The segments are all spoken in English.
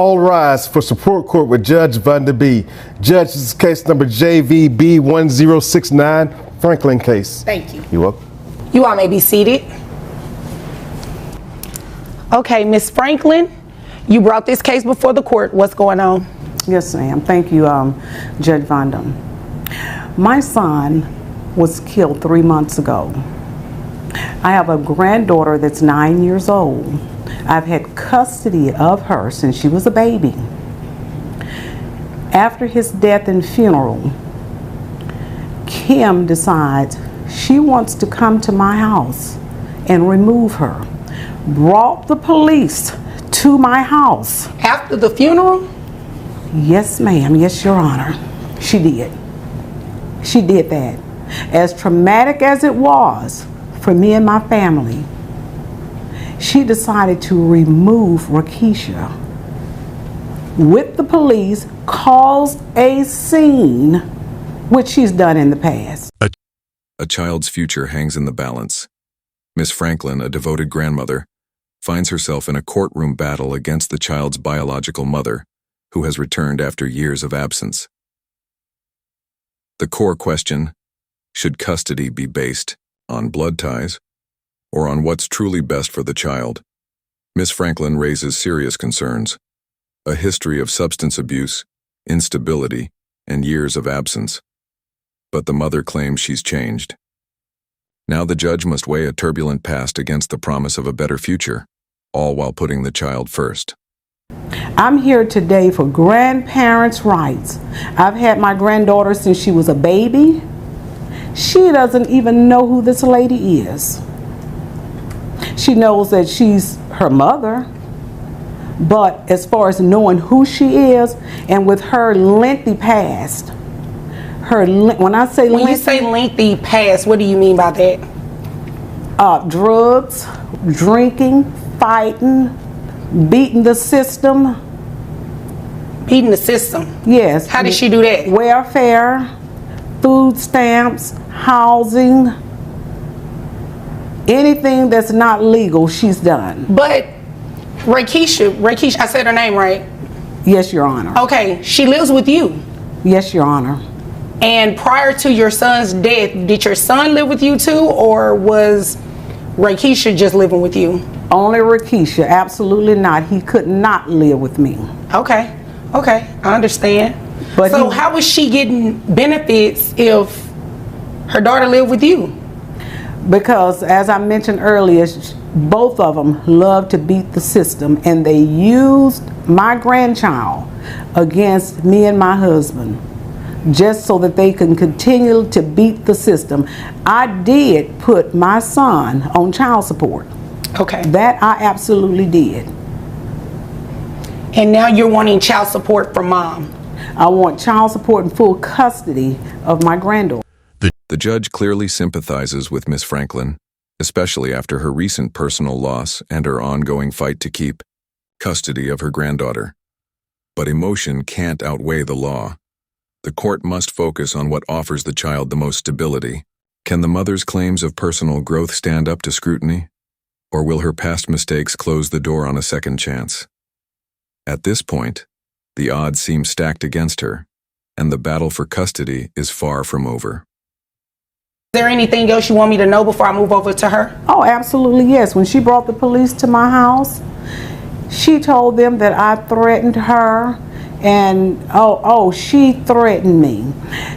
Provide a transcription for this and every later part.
All rise for support court with Judge Van der Bee. Judge, this is case number JVB1069, Franklin case. Thank you. You're welcome. You all may be seated. Okay, Ms. Franklin, you brought this case before the court. What's going on? Yes, ma'am. Thank you, Judge Vonda. My son was killed 3 months ago. I have a granddaughter that's 9 years old. I've had custody of her since she was a baby. After his death and funeral, Kim decides she wants to come to my house and remove her. Brought the police to my house. After the funeral? Yes, ma'am. Yes, Your Honor. She did. She did that. As traumatic as it was for me and my family, she decided to remove Rakisha with the police, caused a scene, which she's done in the past. A child's future hangs in the balance. Miss Franklin, a devoted grandmother, finds herself in a courtroom battle against the child's biological mother, who has returned after years of absence. The core question: should custody be based on blood ties or on what's truly best for the child? Miss Franklin raises serious concerns: a history of substance abuse, instability, and years of absence. But the mother claims she's changed. Now the judge must weigh a turbulent past against the promise of a better future, all while putting the child first. I'm here today for grandparents' rights. I've had my granddaughter since she was a baby. She doesn't even know who this lady is. She knows that she's her mother, but as far as knowing who she is, and with her lengthy past, when I say when you say lengthy past, what do you mean by that? Drugs, drinking, fighting, beating the system. Beating the system? Yes. How did she do that? Welfare, food stamps, housing, anything that's not legal, she's done. But Rakisha, I said her name right? Yes, Your Honor. Okay, she lives with you? Yes, Your Honor. And prior to your son's death, did your son live with you too, or was Rakisha just living with you? Only Rakisha, absolutely not. He could not live with me. Okay, I understand. But so how was she getting benefits if her daughter lived with you? Because, as I mentioned earlier, both of them love to beat the system, and they used my grandchild against me and my husband just so that they can continue to beat the system. I did put my son on child support. Okay. That I absolutely did. And now you're wanting child support from mom? I want child support and full custody of my granddaughter. The judge clearly sympathizes with Miss Franklin, especially after her recent personal loss and her ongoing fight to keep custody of her granddaughter. But emotion can't outweigh the law. The court must focus on what offers the child the most stability. Can the mother's claims of personal growth stand up to scrutiny? Or will her past mistakes close the door on a second chance? At this point, the odds seem stacked against her, and the battle for custody is far from over. Is there anything else you want me to know before I move over to her? Oh, absolutely, yes. When she brought the police to my house, she told them that I threatened her, and she threatened me.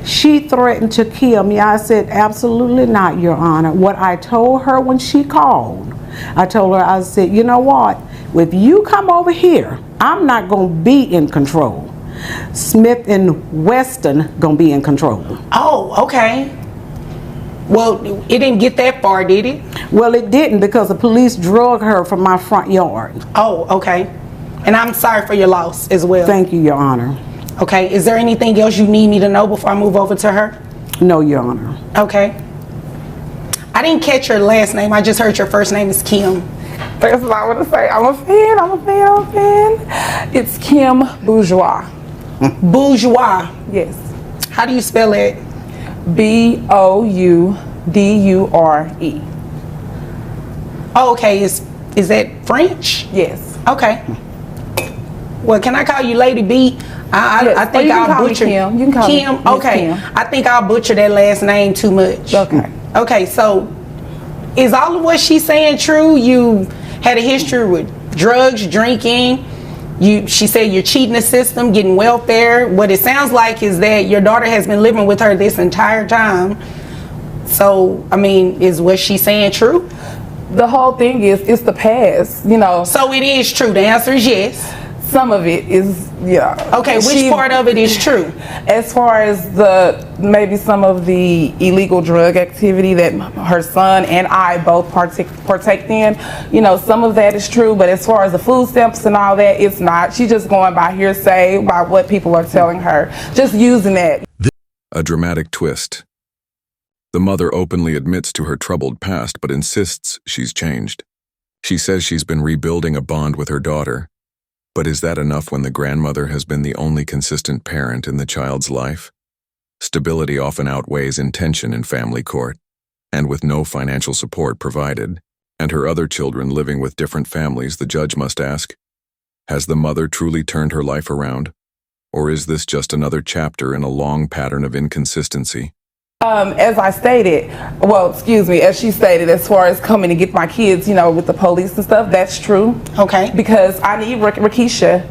She threatened to kill me. I said, absolutely not, Your Honor. What I told her when she called, I told her, I said, you know what? If you come over here, I'm not going to be in control. Smith and Weston going to be in control. Oh, okay. Well, it didn't get that far, did it? Well, it didn't, because the police drug her from my front yard. Oh, okay. And I'm sorry for your loss as well. Thank you, Your Honor. Okay, is there anything else you need me to know before I move over to her? No, Your Honor. Okay. I didn't catch your last name. I just heard your first name is Kim. That's what I want to say. I'm a fan. It's Kim Bourgeois. Bourgeois? Yes. How do you spell it? B-O-U-D-U-R-E. Oh, okay. Is that French? Yes. Okay. Well, can I call you Lady B? I think I'll butcher Kim. You can call Kim. me Miss Okay, Kim. I think I'll butcher that last name too much. Okay. Okay, so is all of what she's saying true? You had a history with drugs, drinking. She said you're cheating the system, getting welfare. What it sounds like is that your daughter has been living with her this entire time. So, I mean, is what she's saying true? The whole thing is, it's the past, you know. So it is true. The answer is yes. Some of it is, yeah. Okay, which part of it is true? As far as maybe some of the illegal drug activity that her son and I both partake in, you know, some of that is true, but as far as the food stamps and all that, it's not. She's just going by hearsay, by what people are telling her, just using that. A dramatic twist. The mother openly admits to her troubled past but insists she's changed. She says she's been rebuilding a bond with her daughter. But is that enough when the grandmother has been the only consistent parent in the child's life? Stability often outweighs intention in family court, and with no financial support provided, and her other children living with different families, the judge must ask, has the mother truly turned her life around? Or is this just another chapter in a long pattern of inconsistency? As I stated, as she stated, as far as coming to get my kids, you know, with the police and stuff, that's true. Okay. Because I need Rakisha,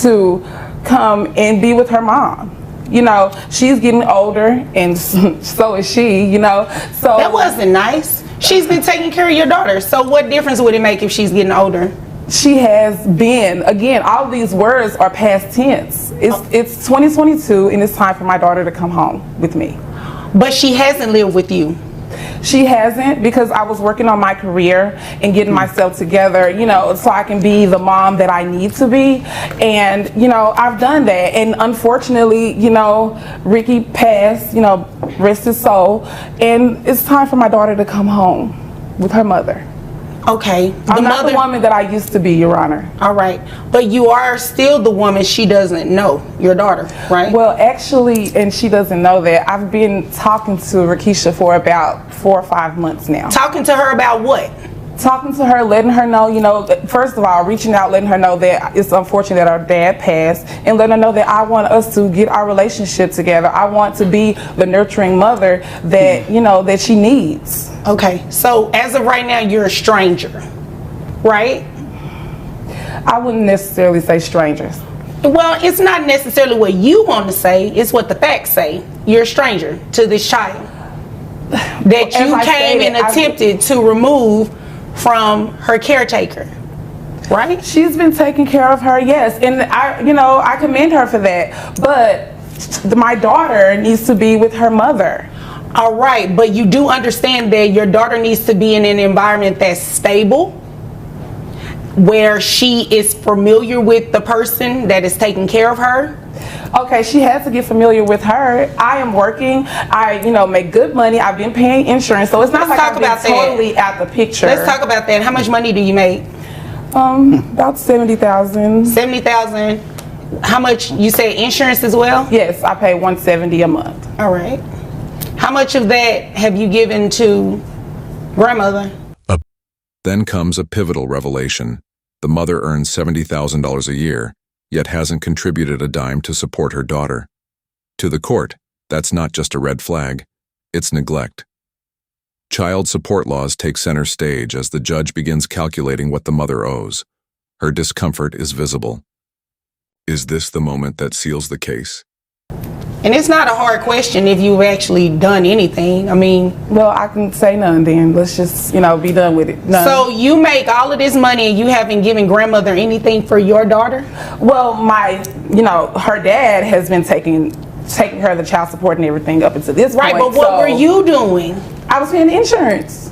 to come and be with her mom. You know, she's getting older, and so is she, you know. So that wasn't nice. She's been taking care of your daughter. So what difference would it make if she's getting older? She has been, again, all of these words are past tense. It's 2022 and it's time for my daughter to come home with me. But she hasn't lived with you. She hasn't, because I was working on my career and getting myself together, you know, so I can be the mom that I need to be. And, you know, I've done that. And unfortunately, you know, Ricky passed, you know, rest his soul. And it's time for my daughter to come home with her mother. Okay. I'm not the woman that I used to be, Your Honor. All right. But you are still the woman she doesn't know, your daughter, right? Well, actually, and she doesn't know that, I've been talking to Rakisha for about 4 or 5 months now. Talking to her about what? Talking to her, letting her know, you know, first of all, reaching out, letting her know that it's unfortunate that our dad passed, and letting her know that I want us to get our relationship together. I want to be the nurturing mother that, you know, that she needs. Okay, so as of right now, you're a stranger, right? I wouldn't necessarily say strangers. Well, it's not necessarily what you want to say, it's what the facts say. You're a stranger to this child that you came and attempted to remove from her caretaker, right? She's been taking care of her, yes, and I commend her for that. But my daughter needs to be with her mother. All right, but you do understand that your daughter needs to be in an environment that's stable, where she is familiar with the person that is taking care of her. Okay, she has to get familiar with her. I am working. I, make good money. I've been paying insurance, so it's not like I've been totally out the picture. Let's talk about that. How much money do you make? About $70,000. $70,000. How much? You say insurance as well? Yes, I pay $170 a month. All right. How much of that have you given to grandmother? Then comes a pivotal revelation. The mother earns $70,000 a year, yet hasn't contributed a dime to support her daughter. To the court, that's not just a red flag, it's neglect. Child support laws take center stage as the judge begins calculating what the mother owes. Her discomfort is visible. Is this the moment that seals the case? And it's not a hard question if you've actually done anything. I mean... Well, I can say none then. Let's just, be done with it. None. So you make all of this money and you haven't given grandmother anything for your daughter? Well, her dad has been taking care of the child support and everything up until this point. Right, but what were you doing? I was paying the insurance.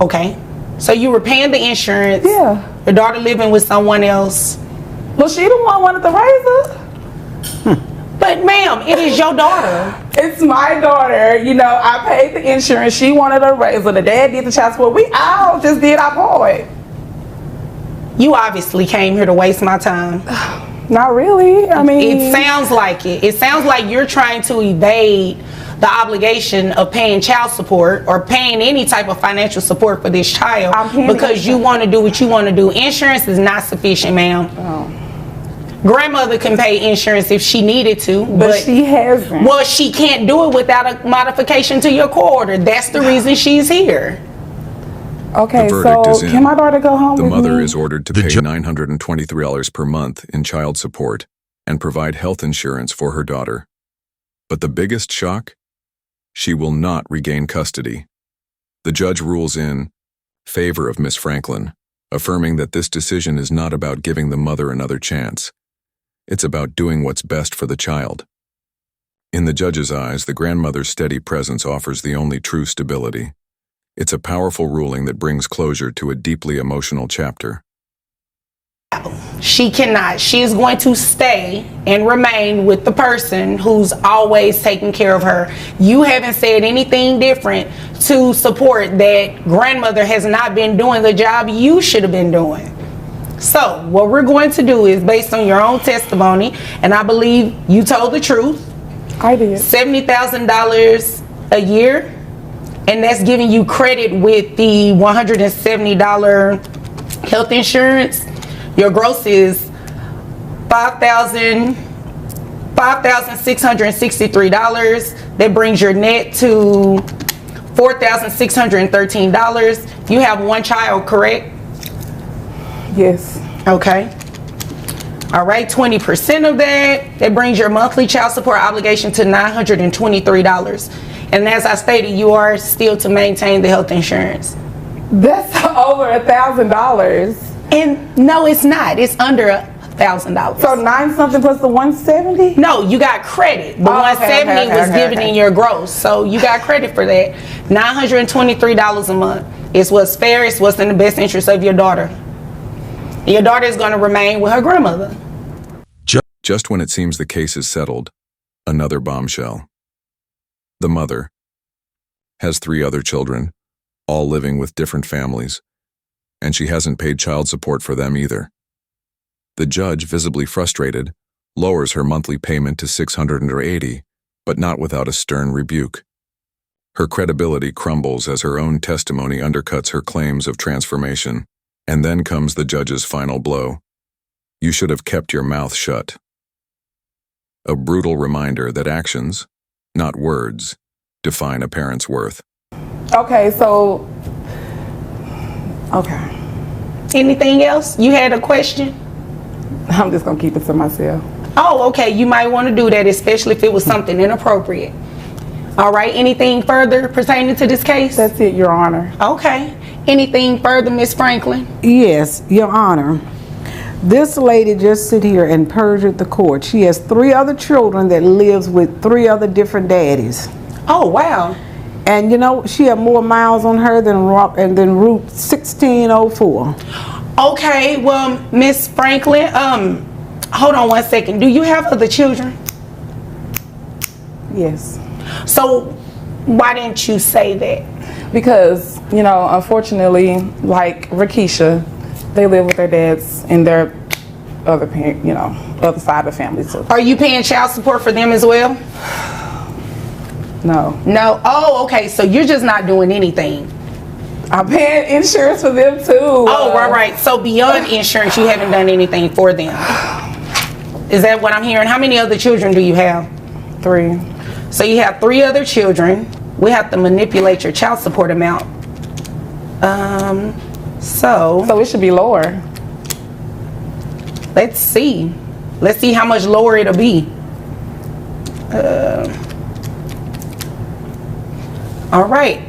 Okay. So you were paying the insurance. Yeah. Your daughter living with someone else. Well, she the one wanted to raise her. But ma'am, it is your daughter. It's my daughter. I paid the insurance. She wanted a raise. The dad did the child support. We all just did our part. You obviously came here to waste my time. Not really. I mean, it sounds like it. It sounds like you're trying to evade the obligation of paying child support or paying any type of financial support for this child because you want to do what you want to do. Insurance is not sufficient, ma'am. Grandmother can pay insurance if she needed to, but she hasn't. Well, she can't do it without a modification to your court order. That's the reason she's here. Okay, The verdict so is in. can my daughter go home The with mother me? is ordered to pay $923 per month in child support and provide health insurance for her daughter. But the biggest shock? She will not regain custody. The judge rules in favor of Miss Franklin, affirming that this decision is not about giving the mother another chance. It's about doing what's best for the child. In the judge's eyes, the grandmother's steady presence offers the only true stability. It's a powerful ruling that brings closure to a deeply emotional chapter. She cannot. She is going to stay and remain with the person who's always taking care of her. You haven't said anything different to support that grandmother has not been doing the job you should have been doing. So what we're going to do is, based on your own testimony, and I believe you told the truth, I did. $70,000 a year, and that's giving you credit with the $170 health insurance. Your gross is $5,663. That brings your net to $4,613. You have one child, correct? Yes. Okay. All right, 20% of that brings your monthly child support obligation to $923. And as I stated, you are still to maintain the health insurance. That's over $1,000. And no, it's not. It's under $1,000. So 9 something plus the 170? No, you got credit. The 170 was given in your gross. So you got credit for that. $923 a month. It's what's fair. It's what's in the best interest of your daughter. Your daughter is going to remain with her grandmother. Just when it seems the case is settled, another bombshell. The mother has 3 other children, all living with different families, and she hasn't paid child support for them either. The judge, visibly frustrated, lowers her monthly payment to $680, but not without a stern rebuke. Her credibility crumbles as her own testimony undercuts her claims of transformation. And then comes the judge's final blow. You should have kept your mouth shut. A brutal reminder that actions, not words, define a parent's worth. Okay, so, okay. Anything else? You had a question? I'm just going to keep it to myself. Oh, okay. You might want to do that, especially if it was something inappropriate. All right. Anything further pertaining to this case? That's it, Your Honor. Okay. Anything further, Miss Franklin? Yes, Your Honor. This lady just sit here and perjured the court. She has 3 other children that lives with 3 other different daddies. Oh, wow. And you know, she had more miles on her than Route 1604. Okay. Well, Miss Franklin, hold on one second. Do you have other children? Yes. So why didn't you say that? Because, you know, unfortunately, like Rakisha, they live with their dads and their other parent, you know, other side of the family too. Are you paying child support for them as well? No. No. Oh, okay. So you're just not doing anything. I'm paying insurance for them too. Oh, right. So beyond insurance, you haven't done anything for them. Is that what I'm hearing? How many other children do you have? 3. So you have 3 other children. We have to manipulate your child support amount. So it should be lower. Let's see. Let's see how much lower it'll be. All right.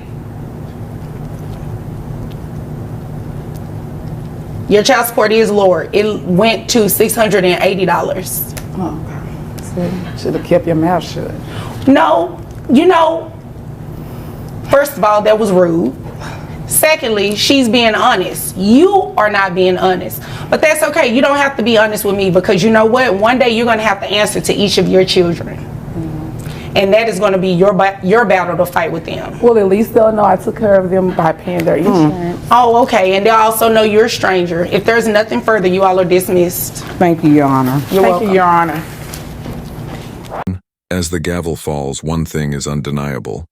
Your child support is lower. It went to $680. Oh, should have kept your mouth shut. No, you know, first of all, that was rude. Secondly, she's being honest. You are not being honest. But that's okay. You don't have to be honest with me, because you know what? One day you're going to have to answer to each of your children. And that is going to be your battle to fight with them. Well, at least they'll know I took care of them by paying their insurance. Oh, okay. And they'll also know you're a stranger. If there's nothing further, you all are dismissed. Thank you, Your Honor. You're welcome. Thank you, Your Honor. As the gavel falls, one thing is undeniable.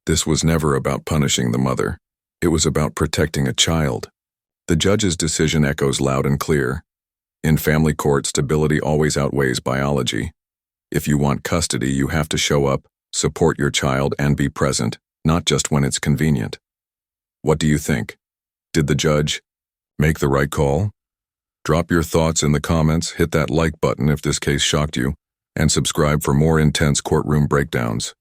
This was never about punishing the mother. It was about protecting a child. The judge's decision echoes loud and clear. In family court, stability always outweighs biology. If you want custody, you have to show up, support your child, and be present, not just when it's convenient. What do you think? Did the judge make the right call? Drop your thoughts in the comments, hit that like button if this case shocked you, and subscribe for more intense courtroom breakdowns.